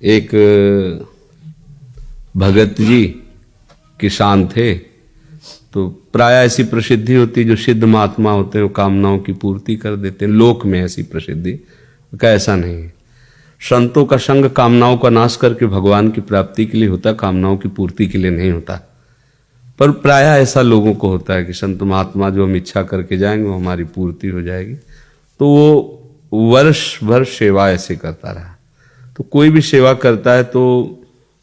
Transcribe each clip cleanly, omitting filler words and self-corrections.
एक भगत जी किसान थे, तो प्राय ऐसी प्रसिद्धि होती जो सिद्ध महात्मा होते हैं वो कामनाओं की पूर्ति कर देते हैं। लोक में ऐसी प्रसिद्धि का ऐसा नहीं है। संतों का संग कामनाओं का नाश करके भगवान की प्राप्ति के लिए होता है, कामनाओं की पूर्ति के लिए नहीं होता। पर प्राय ऐसा लोगों को होता है कि संत महात्मा जो हम इच्छा करके जाएंगे वो हमारी पूर्ति हो जाएगी। तो वो वर्ष भर सेवा ऐसे करता रहा। तो कोई भी सेवा करता है तो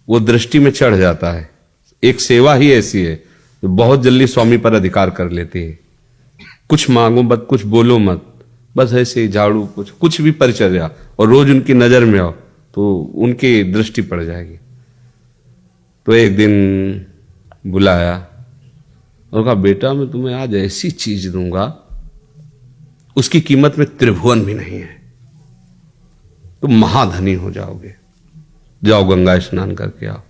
वो दृष्टि में चढ़ जाता है। एक सेवा ही ऐसी है जो बहुत जल्दी स्वामी पर अधिकार कर लेती है। कुछ मांगो मत, कुछ बोलो मत, बस ऐसे झाड़ू कुछ भी परिचर्या, और रोज उनकी नजर में आओ तो उनकी दृष्टि पड़ जाएगी। तो एक दिन बुलाया और कहा, बेटा मैं तुम्हें आज ऐसी चीज दूंगा उसकी कीमत में त्रिभुवन भी नहीं है, तुम महाधनी हो जाओगे, जाओ गंगा स्नान करके आओ।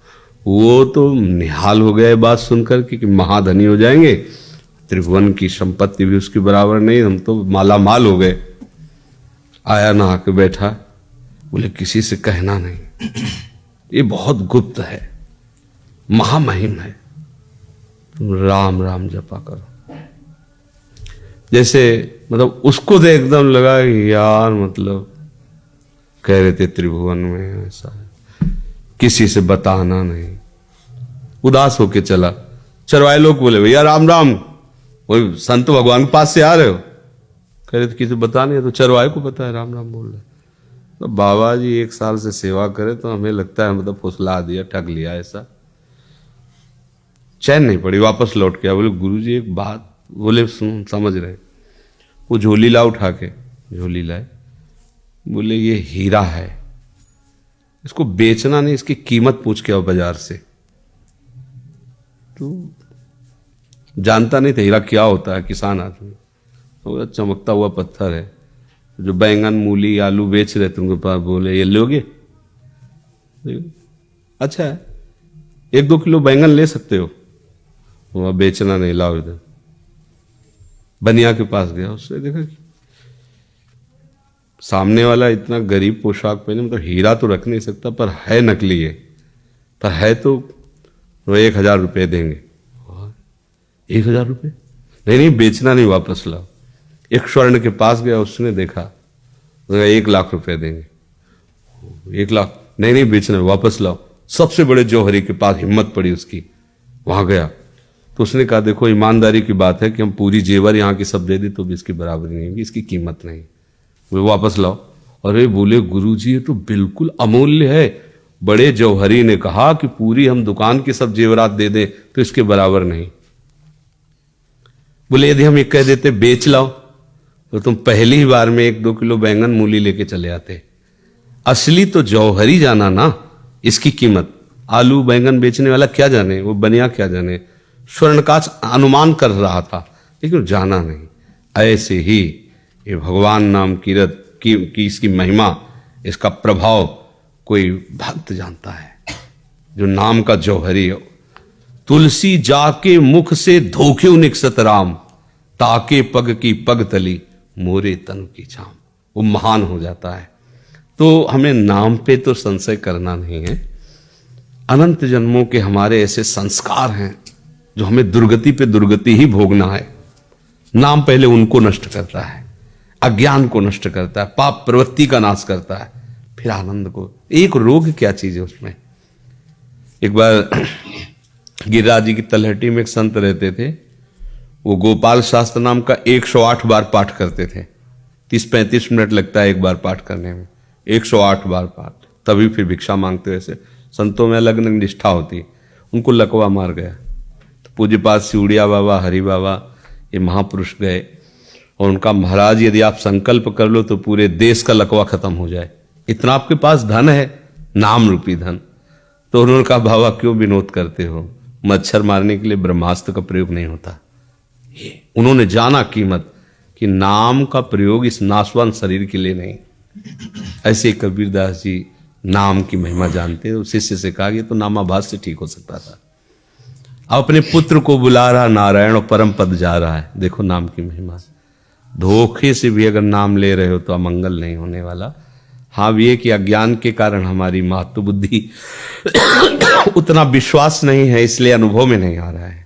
वो तो निहाल हो गए बात सुनकर कि महाधनी हो जाएंगे, त्रिभुवन की संपत्ति भी उसके बराबर नहीं, हम तो माला माल हो गए। आया नहा के बैठा, बोले किसी से कहना नहीं, ये बहुत गुप्त है, महामहिम है, तुम राम राम जपा करो। जैसे मतलब उसको तो एकदम लगा यार, मतलब कह रहे थे त्रिभुवन में ऐसा है, किसी से बताना नहीं। उदास होके चला। चरवाए लोग बोले, भैया राम राम, वो संत भगवान के पास से आ रहे हो? कह रहे थे किसी बताने, तो चरवाए को पता है राम राम बोल रहे। तो बाबा जी 1 साल से सेवा करे तो हमें लगता है मतलब फुसला दिया, ठग लिया ऐसा। चैन नहीं पड़ी, वापस लौट गया। बोले गुरुजी एक बात, बोले समझ रहे। वो झोली ला, उठा के झोली लाए, बोले ये हीरा है, इसको बेचना नहीं, इसकी कीमत पूछ के आओ बाजार से। तो जानता नहीं था हीरा क्या होता है, किसान आदमी। तो चमकता हुआ पत्थर है, जो बैंगन मूली आलू बेच रहे थे उनके पास, बोले ये लोगे? अच्छा है, 1-2 किलो बैंगन ले सकते हो, वह बेचना नहीं, लाओ इधर। बनिया के पास गया, उससे देखा कि सामने वाला इतना गरीब पोशाक पहने, मतलब हीरा तो रख नहीं सकता, पर है नकली है, पर है तो 1000 रुपये देंगे। 1000 रुपये? नहीं बेचना नहीं, वापस लाओ। एक स्वर्ण के पास गया, उसने देखा, 1 लाख रुपए देंगे। 1 लाख? नहीं बेचना, वापस लाओ। सबसे बड़े जौहरी के पास हिम्मत पड़ी उसकी, वहां गया तो उसने कहा, देखो ईमानदारी की बात है कि हम पूरी जेवर यहाँ की सब दे दी तो भी इसकी बराबरी नहीं होगी, इसकी कीमत नहीं, वो वापस लाओ। और वे बोले, गुरुजी ये तो बिल्कुल अमूल्य है। बड़े जौहरी ने कहा कि पूरी हम दुकान की सब जेवरात दे दें तो इसके बराबर नहीं। बोले यदि हम ये कह देते बेच लाओ तो तुम पहली ही बार में 1-2 किलो बैंगन मूली लेके चले आते। असली तो जौहरी जाना ना, इसकी कीमत। आलू बैंगन बेचने वाला क्या जाने, वो बनिया क्या जाने, स्वर्णकाश अनुमान कर रहा था लेकिन जाना नहीं। ऐसे ही ये भगवान नाम की इसकी महिमा, इसका प्रभाव कोई भक्त जानता है जो नाम का जौहरी हो। तुलसी जाके मुख से धोखे निकसत राम, ताके पग की पग तली मोरे तन की छाम। वो महान हो जाता है। तो हमें नाम पे तो संशय करना नहीं है। अनंत जन्मों के हमारे ऐसे संस्कार हैं जो हमें दुर्गति पे दुर्गति ही भोगना है। नाम पहले उनको नष्ट करता है, अज्ञान को नष्ट करता है, पाप प्रवृत्ति का नाश करता है, फिर आनंद को। एक रोग क्या चीज है उसमें। एक बार गिरिराज जी की तलहटी में एक संत रहते थे, वो गोपाल शास्त्र नाम का 108 बार पाठ करते थे। 30-35 मिनट लगता है एक बार पाठ करने में, 108 बार पाठ, तभी फिर भिक्षा मांगते। वैसे संतों में अलग अलग निष्ठा होती। उनको लकवा मार गया तो पूज्य पाद सिउड़िया बाबा, हरि बाबा, ये महापुरुष गए और उनका, महाराज यदि आप संकल्प कर लो तो पूरे देश का लकवा खत्म हो जाए, इतना आपके पास धन है, नाम रूपी धन। तो उन्होंने कहा, बाबा क्यों विनोद करते हो, मच्छर मारने के लिए ब्रह्मास्त्र का प्रयोग नहीं होता। ये उन्होंने जाना कीमत कि नाम का प्रयोग इस नाशवान शरीर के लिए नहीं। ऐसे कबीरदास जी नाम की महिमा जानते हैं। शिष्य से कहा कि तो नामाभास से ठीक हो सकता था। अब अपने पुत्र को बुला रहा नारायण और परम पद जा रहा है। देखो नाम की महिमा। धोखे से भी अगर नाम ले रहे हो तो अमंगल नहीं होने वाला। हाँ ये कि अज्ञान के कारण हमारी मातृ बुद्धि उतना विश्वास नहीं है, इसलिए अनुभव में नहीं आ रहा है।